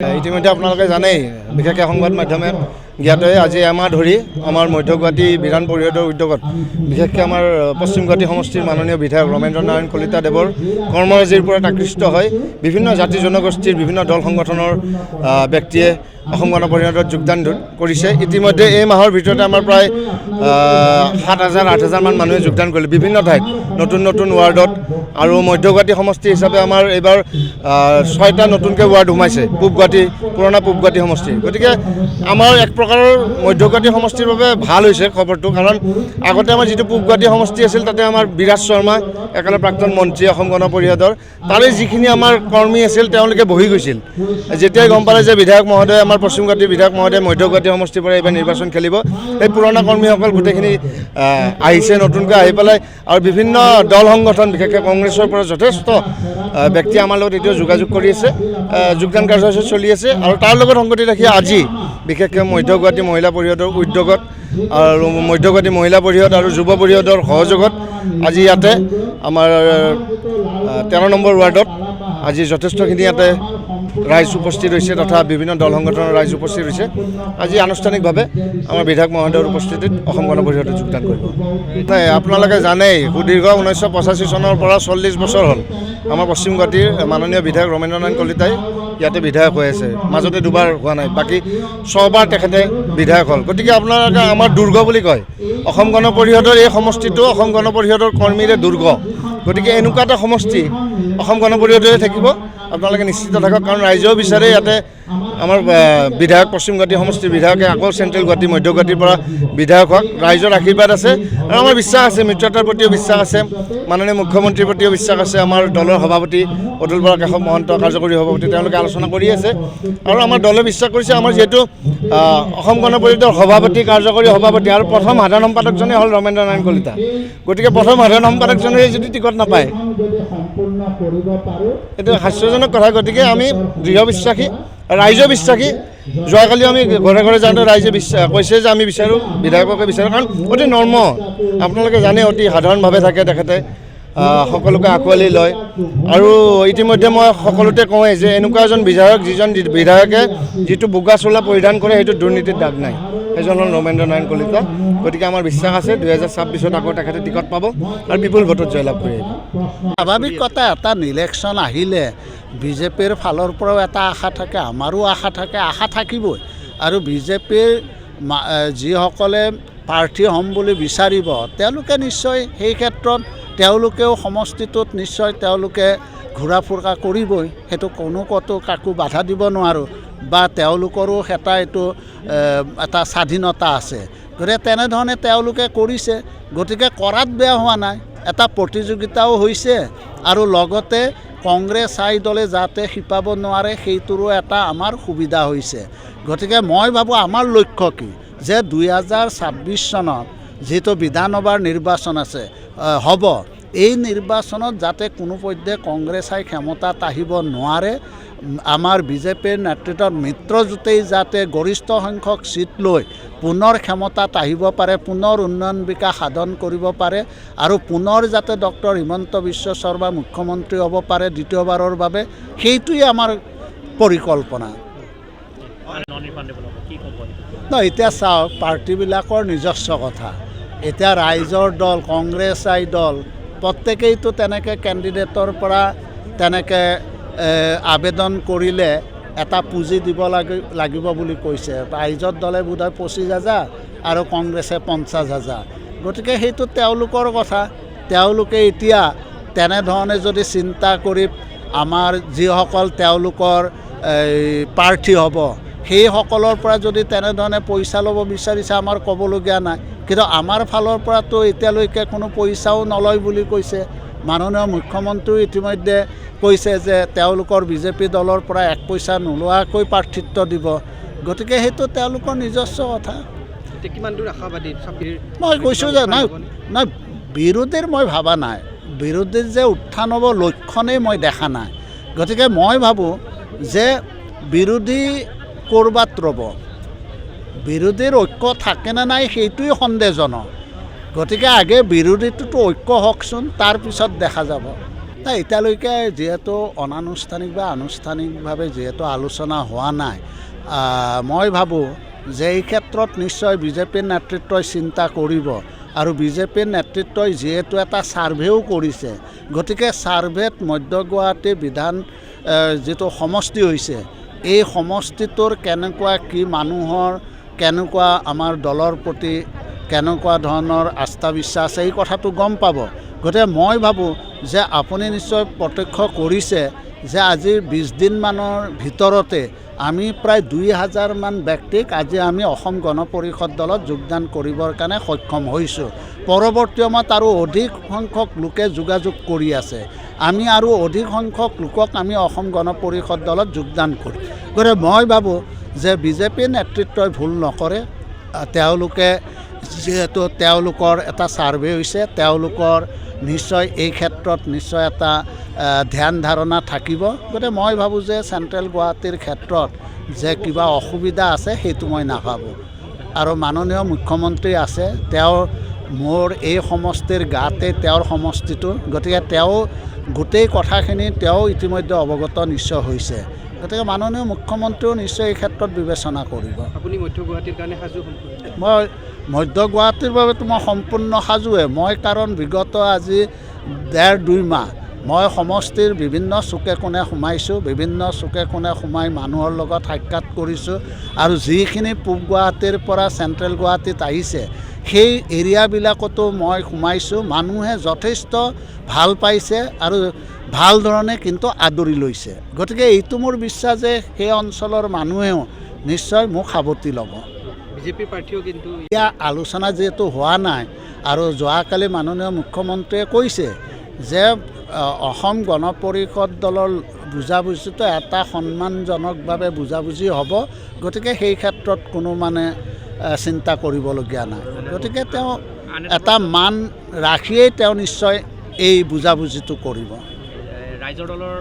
ইতিমধ্যে আপোনালোকে জানেই বিশেষকৈ সংবাদ মাধ্যমে জ্ঞাতই আজি এমাহ ধৰি আমাৰ মধ্য গুৱাহাটী বিধান পৰিষদৰ উদ্যোগত বিশেষকৈ আমাৰ পশ্চিম গুৱাহাটী সমষ্টিৰ মাননীয় বিধায়ক ৰমেন্দ্ৰ নাৰায়ণ কলিতা দেৱৰ কৰ্মৰাজিৰ পৰা আকৃষ্ট হয় বিভিন্ন জাতি জনগোষ্ঠীৰ বিভিন্ন দল সংগঠনৰ ব্যক্তিয়ে অসম গণ পৰিষদত যোগদান কৰিছে। ইতিমধ্যে এই মাহৰ ভিতৰতে আমাৰ প্ৰায় 7,000-8,000 মান মানুহে যোগদান কৰিলে বিভিন্ন ঠাইত নতুন নতুন ৱাৰ্ডত আৰু মধ্য গুৱাহাটী সমষ্টি হিচাপে আমাৰ এইবাৰ 6টা নতুনকৈ ৱাৰ্ড সোমাইছে পূব গুৱাহাটী পুৰণা পূব গুৱাহাটী সমষ্টি। গতিকে আমাৰ এক প্ৰকাৰৰ মধ্য গুৱাহাটী সমষ্টিৰ বাবে ভাল হৈছে খবৰটো, কাৰণ আগতে আমাৰ যিটো পূব গুৱাহাটী সমষ্টি আছিল তাতে আমাৰ বিৰাজ শৰ্মা একেলগে প্ৰাক্তন মন্ত্ৰী অসম গণ পৰিষদৰ তাৰে যিখিনি আমাৰ কৰ্মী আছিল তেওঁলোকে বহি গৈছিল। যেতিয়াই গম পালে যে বিধায়ক মহোদয় আমাৰ পশ্চিম গুৱাহাটীৰ বিধায়ক মহোদয় মধ্য গুৱাহাটী সমষ্টিৰ পৰা এইবাৰ নিৰ্বাচন খেলিব, সেই পুৰণা কৰ্মীসকল গোটেইখিনি আহিছে নতুনকৈ আহি পেলাই আৰু বিভিন্ন দল সংগঠন বিশেষকৈ কংগ্ৰেছৰ পৰা যথেষ্ট ব্যক্তি আমাৰ লগত এতিয়াও যোগাযোগ কৰি আছে, যোগদান কাৰ্যসূচী চলি আছে। আৰু তাৰ লগত সংগতি ৰাখি আজি বিশেষকৈ মধ্য গুৱাহাটী মহিলা পৰিষদৰ উদ্যোগত আৰু মধ্য গুৱাহাটী মহিলা পৰিষদ আৰু যুৱ পৰিষদৰ সহযোগত আজি ইয়াতে আমাৰ 13 নম্বৰ ৱাৰ্ডত আজি যথেষ্টখিনি ইয়াতে ৰাইজ উপস্থিত হৈছে তথা বিভিন্ন দল সংগঠনৰ ৰাইজ উপস্থিত হৈছে। আজি আনুষ্ঠানিকভাৱে আমাৰ বিধায়ক মহোদয়ৰ উপস্থিতিত অসম গণ পৰিষদত যোগদান কৰিব। আপোনালোকে জানেই সুদীৰ্ঘ 1985 চনৰ পৰা 40 বছৰ হ'ল আমাৰ পশ্চিম গুৱাহাটীৰ মাননীয় বিধায়ক ৰমেন্দ্ৰ নাৰায়ণ কলিতাই ইয়াতে বিধায়ক হৈ আছে, মাজতে দুবাৰ হোৱা নাই, বাকী 6বাৰ তেখেতে বিধায়ক হ'ল। গতিকে আপোনালোকে আমাৰ দুৰ্গ বুলি কয়, অসম গণ পৰিষদৰ এই সমষ্টিটো অসম গণ পৰিষদৰ কৰ্মীৰে দুৰ্গ। গতিকে এনেকুৱা এটা সমষ্টি অসম গণ পৰিষদৰে থাকিব, আপোনালোকে নিশ্চিত থাকক, কাৰণ ৰাইজেও বিচাৰে ইয়াতে আমাৰ বিধায়ক পশ্চিম গুৱাহাটী সমষ্টিৰ বিধায়কে আকৌ চেণ্ট্ৰেল গুৱাহাটী মধ্য গুৱাহাটীৰ পৰা বিধায়ক হওক। ৰাইজৰ আশীৰ্বাদ আছে আৰু আমাৰ বিশ্বাস আছে, মিত্ৰতাৰ প্ৰতিও বিশ্বাস আছে, মাননীয় মুখ্যমন্ত্ৰীৰ প্ৰতিও বিশ্বাস আছে। আমাৰ দলৰ সভাপতি অতুল বৰা কেশৱ মহন্ত কাৰ্যকৰী সভাপতি তেওঁলোকে আলোচনা কৰি আছে আৰু আমাৰ দলে বিশ্বাস কৰিছে। আমাৰ যিহেতু অসম গণ পৰিষদৰ সভাপতি কাৰ্যকৰী সভাপতি আৰু প্ৰথম সাধাৰণ সম্পাদকজনে হ'ল ৰমেন্দ্ৰ নাৰায়ণ কলিতা। গতিকে প্ৰথম সাধাৰণ সম্পাদকজনে যদি টিকট নাপায় এইটো হাস্যজনক কথা। গতিকে আমি দৃঢ় বিশ্বাসী, ৰাইজে বিশ্বাসী। যোৱাকালি আমি ঘৰে ঘৰে যাওঁতে ৰাইজে কৈছে যে আমি বিচাৰোঁ বিধায়ককে বিচাৰোঁ, কাৰণ অতি নৰ্ম, আপোনালোকে জানে অতি সাধাৰণভাৱে থাকে তেখেতে, সকলোকে আঁকোৱালি লয়। আৰু ইতিমধ্যে মই সকলোতে কওঁৱেই যে এনেকুৱা এজন বিধায়ক যিজন বিধায়কে যিটো বগা চোলা পৰিধান কৰে সেইটো দুৰ্নীতিৰ দাগ নাই, সেইজন হ'ল ৰমেন্দ্ৰ নাৰায়ণ কলিতা। গতিকে আমাৰ বিশ্বাস আছে 2026 আকৌ তেখেতে টিকট পাব আৰু বিপুল ভোটত জয়লাভ কৰি আহিব। স্বাভাৱিক কথা, এটা ইলেকশ্যন আহিলে বিজেপিৰ ফালৰ পৰাও এটা আশা থাকে, আমাৰো আশা থাকে, আশা থাকিবই। আৰু বিজেপিৰ যিসকলে প্ৰাৰ্থী হ'ম বুলি বিচাৰিব তেওঁলোকে নিশ্চয় সেই ক্ষেত্ৰত তেওঁলোকেও সমষ্টিটোত নিশ্চয় তেওঁলোকে ঘূৰা ফুৰা কৰিবই, সেইটো কোনো কতো কাকো বাধা দিব নোৱাৰোঁ, বা তেওঁলোকৰো এটা স্বাধীনতা আছে। গতিকে তেনেধৰণে তেওঁলোকে কৰিছে, গতিকে কৰাত বেয়া হোৱা নাই, এটা প্ৰতিযোগিতাও হৈছে আৰু লগতে কংগ্ৰেছ দলে যাতে শিপাব নোৱাৰে সেইটোৰো এটা আমাৰ সুবিধা হৈছে। গতিকে মই ভাবোঁ আমাৰ লক্ষ্য কি যে 2026 চনত যিটো বিধানসভাৰ নিৰ্বাচন আছে হ'ব, এই নিৰ্বাচনত যাতে কোনো পধ্যে কংগ্ৰেছ ক্ষমতাত আহিব নোৱাৰে, আমাৰ বিজেপিৰ নেতৃত্বত মিত্ৰজোঁটেই যাতে গৰিষ্ঠ সংখ্যক চিট লৈ পুনৰ ক্ষমতাত আহিব পাৰে, পুনৰ উন্নয়ন বিকাশ সাধন কৰিব পাৰে আৰু পুনৰ যাতে ডক্টৰ হিমন্ত বিশ্ব শৰ্মা মুখ্যমন্ত্ৰী হ'ব পাৰে দ্বিতীয়বাৰৰ বাবে, সেইটোৱে আমাৰ পৰিকল্পনা। এতিয়া চাওক, পাৰ্টিবিলাকৰ নিজস্ব কথা, এতিয়া ৰাইজৰ দল কংগ্ৰেছ দল প্ৰত্যেকেইতো তেনেকৈ কেণ্ডিডেটৰ পৰা তেনেকৈ আবেদন কৰিলে এটা পুঁজি দিব লাগিব বুলি কৈছে। ৰাইজৰ দলে বোধহয় 25,000 আৰু কংগ্ৰেছে 50,000। গতিকে সেইটো তেওঁলোকৰ কথা, তেওঁলোকে এতিয়া তেনেধৰণে যদি চিন্তা কৰি আমাৰ যিসকল তেওঁলোকৰ প্ৰাৰ্থী হ'ব সেইসকলৰ পৰা যদি তেনেধৰণে পইচা ল'ব বিচাৰিছে আমাৰ ক'বলগীয়া নাই, কিন্তু আমাৰ ফালৰ পৰাতো এতিয়ালৈকে কোনো পইচাও নলয় বুলি কৈছে। মাননীয় মুখ্যমন্ত্ৰীও ইতিমধ্যে কৈছে যে তেওঁলোকৰ বিজেপি দলৰ পৰা 1 পইচা নোলোৱাকৈ প্ৰাৰ্থিত্ব দিব। গতিকে সেইটো তেওঁলোকৰ নিজস্ব কথা। মই কৈছোঁ যে নাই বিৰোধীৰ মই ভবা নাই, বিৰোধীৰ যে উত্থান হ'ব লক্ষণেই মই দেখা নাই। গতিকে মই ভাবোঁ যে বিৰোধী ক'ৰবাত ৰ'ব, বিৰোধীৰ ঐক্য থাকেনে নাই সেইটোৱে সন্দেহজনক। গতিকে আগে বিৰোধীটোতো ঐক্য হওকচোন, তাৰপিছত দেখা যাব। নাই এতিয়ালৈকে যিহেতু অনানুষ্ঠানিক বা আনুষ্ঠানিকভাৱে যিহেতু আলোচনা হোৱা নাই, মই ভাবোঁ যে এই ক্ষেত্ৰত নিশ্চয় বিজেপিৰ নেতৃত্বই চিন্তা কৰিব আৰু বিজেপিৰ নেতৃত্বই যিহেতু এটা ছাৰ্ভেও কৰিছে, গতিকে ছাৰ্ভেত মধ্য গুৱাহাটী বিধান যিটো সমষ্টি হৈছে, এই সমষ্টিটোৰ কেনেকুৱা কি মানুহৰ কেনেকুৱা আমাৰ দলৰ প্ৰতি কেনেকুৱা ধৰণৰ আস্থা বিশ্বাস এই কথাটো গম পাব। গতিকে মই ভাবোঁ যে আপুনি নিশ্চয় প্ৰত্যক্ষ কৰিছে যে আজি 20 দিনমানৰ ভিতৰতে আমি প্ৰায় 2000 মান ব্যক্তিক আজি আমি অসম গণ পৰিষদ দলত যোগদান কৰিবৰ কাৰণে সক্ষম হৈছোঁ। পৰৱৰ্তী সময়ত আৰু অধিক সংখ্যক লোকে যোগাযোগ কৰি আছে, আমি আৰু অধিক সংখ্যক লোকক আমি অসম গণ পৰিষদ দলত যোগদান কৰিম। গতিকে মই ভাবোঁ যে বিজেপি নেতৃত্বই ভুল নকৰে, তেওঁলোকে যিহেতু তেওঁলোকৰ এটা ছাৰ্ভে হৈছে, তেওঁলোকৰ নিশ্চয় এই ক্ষেত্ৰত নিশ্চয় এটা ধ্যান ধাৰণা থাকিব। গতিকে মই ভাবোঁ যে চেণ্ট্ৰেল গুৱাহাটীৰ ক্ষেত্ৰত যে কিবা অসুবিধা আছে সেইটো মই নাভাবোঁ। আৰু মাননীয় মুখ্যমন্ত্ৰী আছে, তেওঁ মোৰ এই সমষ্টিৰ গাতে তেওঁৰ সমষ্টিটো, গতিকে তেওঁ গোটেই কথাখিনি তেওঁ ইতিমধ্যে অৱগত নিশ্চয় হৈছে। গতিকে মাননীয় মুখ্যমন্ত্ৰীও নিশ্চয় এই ক্ষেত্ৰত বিবেচনা কৰিব। আপুনি মধ্য গুৱাহাটীৰ কাৰণে সাজু? মই মধ্য গুৱাহাটীৰ বাবেতো মই সম্পূৰ্ণ সাজুৱে। মই কাৰণ বিগত আজি 1.5-2 মাহ মই সমষ্টিৰ বিভিন্ন চুকে কোণে সোমাইছোঁ, বিভিন্ন চুকে কোণে সোমাই মানুহৰ লগত সাক্ষাৎ কৰিছোঁ আৰু যিখিনি পূব গুৱাহাটীৰ পৰা চেণ্ট্ৰেল গুৱাহাটীত আহিছে সেই এৰিয়াবিলাকতো মই সোমাইছোঁ। মানুহে যথেষ্ট ভাল পাইছে আৰু ভাল ধৰণে কিন্তু আদৰি লৈছে। গতিকে এইটো মোৰ বিশ্বাস যে সেই অঞ্চলৰ মানুহেও নিশ্চয় মোক সাৱটি ল'ব। বিজেপি প্ৰাৰ্থীও কিন্তু এতিয়া আলোচনা যিহেতু হোৱা নাই আৰু যোৱাকালি মাননীয় মুখ্যমন্ত্ৰীয়ে কৈছে যে অসম গণ পৰিষদ দলৰ বুজাবুজিটো এটা সন্মানজনকভাৱে বুজাবুজি হ'ব, গতিকে সেই ক্ষেত্ৰত কোনো চিন্তা কৰিবলগীয়া নাই। গতিকে তেওঁ এটা মান ৰাখিয়েই তেওঁ নিশ্চয় এই বুজাবুজিটো কৰিব। ৰাইজৰ দলৰ